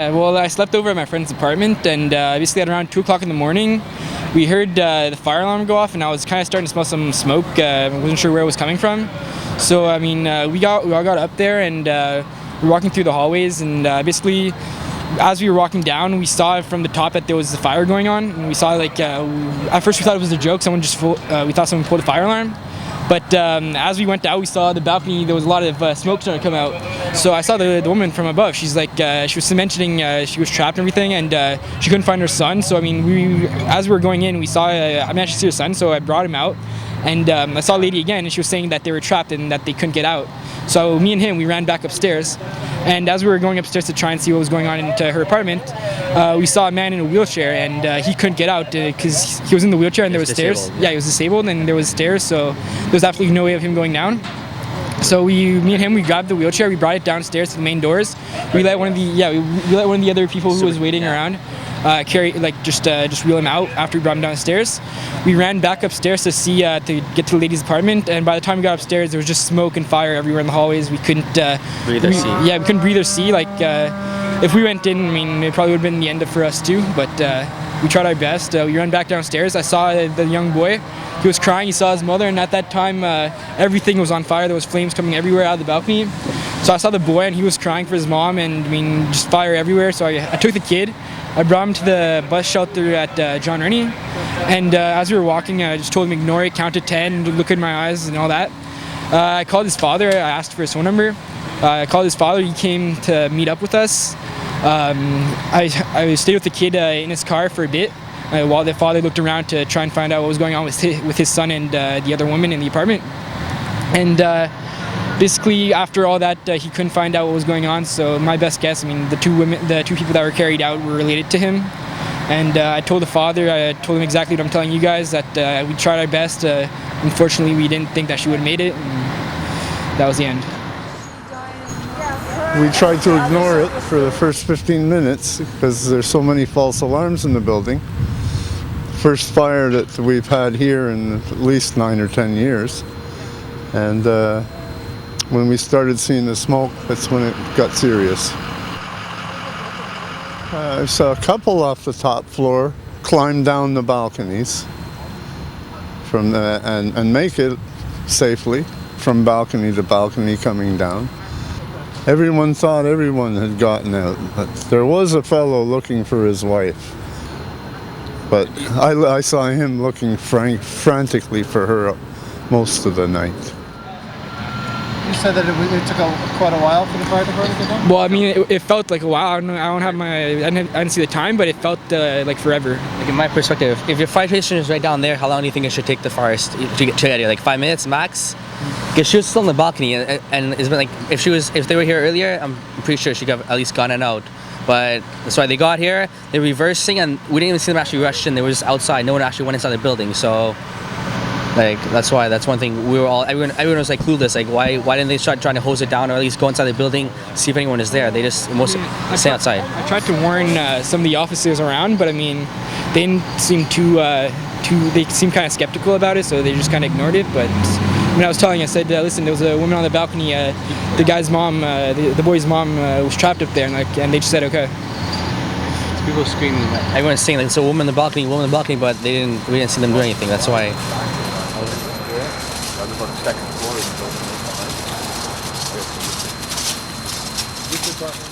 Well, I slept over at my friend's apartment, and basically at around 2 o'clock in the morning, we heard the fire alarm go off, and I was kind of starting to smell some smoke. I wasn't sure where it was coming from. So, I mean, we all got up there, and we were walking through the hallways, and basically, as we were walking down, we saw from the top that there was a fire going on, and we saw, at first we thought it was a joke. We thought someone pulled a fire alarm. But as we went out, we saw the balcony, there was a lot of smoke starting to come out. So I saw the woman from above. She's like, she was mentioning she was trapped and everything, and she couldn't find her son. So, I mean, as we were going in, we saw, I managed to see her son, so I brought him out. And I saw a lady again, and she was saying that they were trapped and that they couldn't get out. So me and him, we ran back upstairs. And as we were going upstairs to try and see what was going on into her apartment, we saw a man in a wheelchair, and he couldn't get out because he was in the wheelchair and there was stairs. Yeah, he was disabled, and there was stairs, so there was absolutely no way of him going down. So me and him, we grabbed the wheelchair, we brought it downstairs to the main doors. We let one of the other people who was waiting around just wheel him out after we brought him downstairs. We ran back upstairs to get to the lady's apartment, and by the time we got upstairs, there was just smoke and fire everywhere in the hallways. We couldn't breathe or see. Yeah, we couldn't breathe or see. If we went in, I mean, it probably would have been the end for us too. But we tried our best. We ran back downstairs. I saw the young boy. He was crying. He saw his mother, and at that time, everything was on fire. There was flames coming everywhere out of the balcony. So I saw the boy, and he was crying for his mom, and I mean, just fire everywhere. So I took the kid. I brought him to the bus shelter at John Rennie, and as we were walking, I just told him ignore it, count to 10, look in my eyes, and all that. I called his father. I asked for his phone number. I called his father. He came to meet up with us. I stayed with the kid in his car for a bit while the father looked around to try and find out what was going on with his son and the other woman in the apartment. And basically, after all that, he couldn't find out what was going on. So my best guess, I mean, the two people that were carried out were related to him. And I told the father, I told him exactly what I'm telling you guys, that we tried our best. Unfortunately, we didn't think that she would have made it. And that was the end. We tried to ignore it for the first 15 minutes because there's so many false alarms in the building. First fire that we've had here in at least 9 or 10 years. And when we started seeing the smoke, that's when it got serious. I saw a couple off the top floor climb down the balconies and make it safely from balcony to balcony coming down. Everyone thought everyone had gotten out, but there was a fellow looking for his wife. But I saw him looking frantically for her most of the night. You said that it took quite a while for the fire department to come? Well, I mean, it felt like a while. I didn't see the time, but it felt like forever. Like in my perspective, if your fire station is right down there, how long do you think it should take the fire to get here? Like 5 minutes max? Because she was still in the balcony, and it's been like if they were here earlier, I'm pretty sure she could have at least gotten out. But that's why they got here. They're reversing, and we didn't even see them actually rush in. They were just outside. No one actually went inside the building. So, that's one thing everyone was like clueless. Like why didn't they start trying to hose it down or at least go inside the building, see if anyone is there? They just stay outside. I tried to warn some of the officers around, but I mean, they didn't seem they seemed kind of skeptical about it, so they just kind of ignored it. But when I was telling, I said, listen, there was a woman on the balcony. The guy's mom, the boy's mom, was trapped up there, and they just said, okay. People screaming. Everyone's saying like it's a woman on the balcony, but we didn't see them do anything. That's why. Which department?